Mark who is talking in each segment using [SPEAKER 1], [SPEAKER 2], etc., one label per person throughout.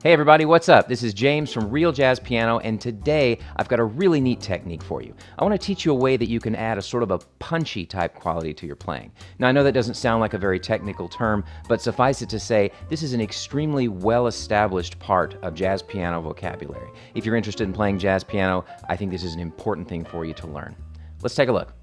[SPEAKER 1] Hey everybody, what's up? This is James from RealJazzPiano, and today I've got a really neat technique for you. I want to teach you a way that you can add a sort of a punchy type quality to your playing. Now I know that doesn't sound like a very technical term, but suffice it to say, this is an extremely well-established part of jazz piano vocabulary. If you're interested in playing jazz piano, I think this is an important thing for you to learn. Let's take a look.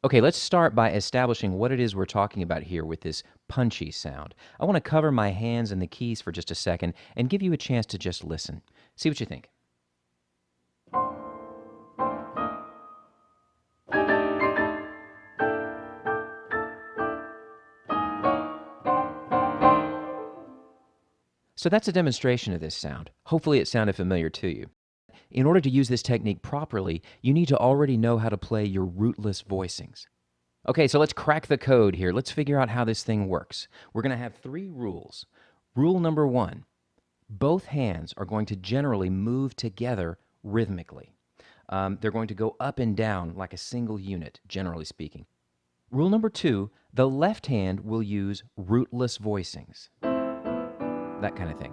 [SPEAKER 1] Okay, let's start by establishing what it is we're talking about here with this punchy sound. I want to cover my hands and the keys for just a second and give you a chance to just listen. See what you think. So that's a demonstration of this sound. Hopefully it sounded familiar to you. In order to use this technique properly, you need to already know how to play your rootless voicings. Okay, so let's crack the code here. Let's figure out how this thing works. We're going to have 3 rules. Rule number 1, both hands are going to generally move together rhythmically. They're going to go up and down like a single unit, generally speaking. Rule number 2, the left hand will use rootless voicings. That kind of thing.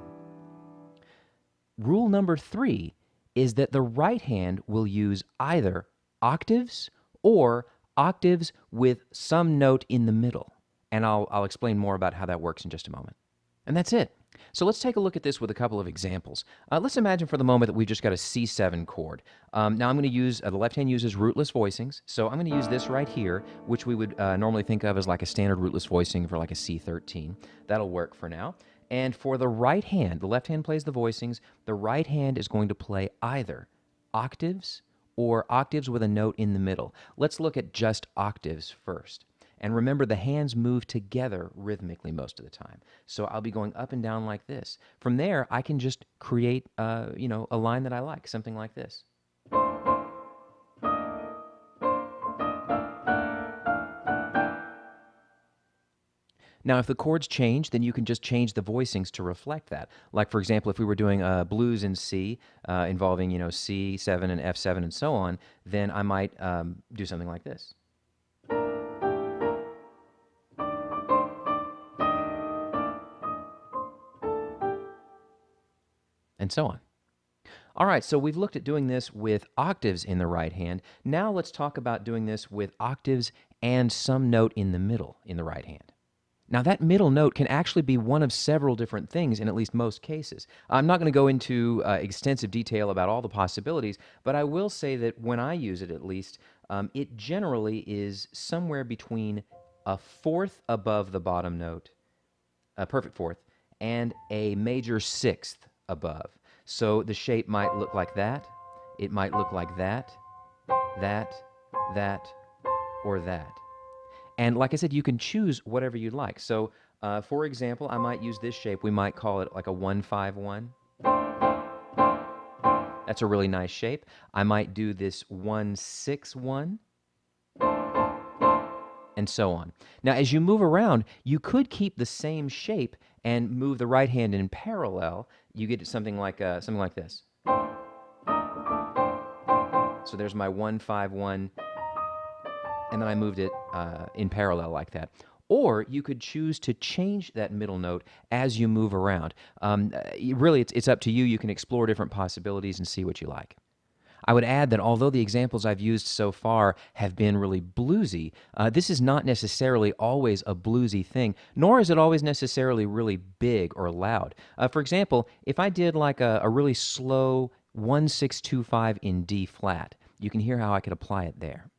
[SPEAKER 1] Rule number 3 is that the right hand will use either octaves or octaves with some note in the middle. And I'll explain more about how that works in just a moment. And that's it. So let's take a look at this with a couple of examples. Let's imagine for the moment that we've just got a C7 chord. Now I'm going to use, the left hand uses rootless voicings, so I'm going to use this right here, which we would normally think of as like a standard rootless voicing for like a C13. That'll work for now. And for the right hand, the left hand plays the voicings, the right hand is going to play either octaves or octaves with a note in the middle. Let's look at just octaves first. And remember, the hands move together rhythmically most of the time. So I'll be going up and down like this. From there, I can just create, a line that I like, something like this. Now, if the chords change, then you can just change the voicings to reflect that. Like, for example, if we were doing blues in C, involving, C7 and F7 and so on, then I might do something like this. And so on. All right, so we've looked at doing this with octaves in the right hand. Now let's talk about doing this with octaves and some note in the middle in the right hand. Now, that middle note can actually be one of several different things in at least most cases. I'm not going to go into extensive detail about all the possibilities, but I will say that when I use it, at least, it generally is somewhere between a fourth above the bottom note, a perfect fourth, and a major sixth above. So the shape might look like that, it might look like that, that, or that. And like I said, you can choose whatever you'd like. So, for example, I might use this shape. We might call it like a 1-5-1. That's a really nice shape. I might do this 1-6-1, and so on. Now, as you move around, you could keep the same shape and move the right hand in parallel. You get something like this. So there's my 1-5-1. And then I moved it in parallel like that. Or you could choose to change that middle note as you move around. Really, it's up to you. You can explore different possibilities and see what you like. I would add that although the examples I've used so far have been really bluesy, this is not necessarily always a bluesy thing, nor is it always necessarily really big or loud. For example, if I did like a really slow 1-6-2-5 in D flat, you can hear how I could apply it there.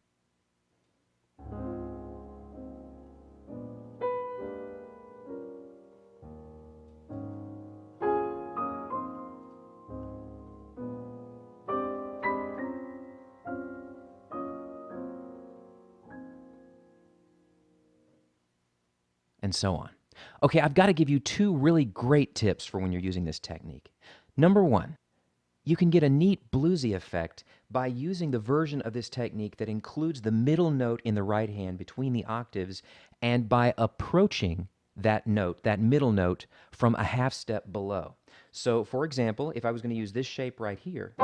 [SPEAKER 1] And so on. Okay, I've got to give you 2 really great tips for when you're using this technique. Number 1, you can get a neat bluesy effect by using the version of this technique that includes the middle note in the right hand between the octaves, and by approaching that note, that middle note, from a half step below. So, for example, if I was going to use this shape right here,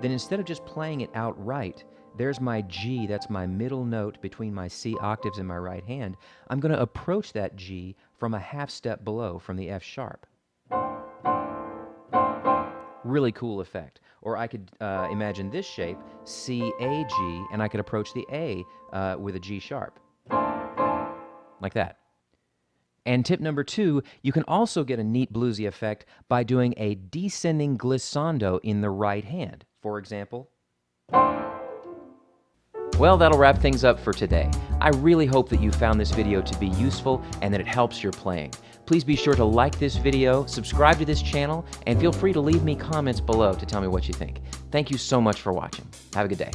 [SPEAKER 1] then instead of just playing it outright, there's my G, that's my middle note between my C octaves in my right hand. I'm going to approach that G from a half step below from the F sharp. Really cool effect. Or I could imagine this shape, C, A, G, and I could approach the A with a G sharp. Like that. And tip number 2, you can also get a neat bluesy effect by doing a descending glissando in the right hand. For example. Well, that'll wrap things up for today. I really hope that you found this video to be useful and that it helps your playing. Please be sure to like this video, subscribe to this channel, and feel free to leave me comments below to tell me what you think. Thank you so much for watching. Have a good day.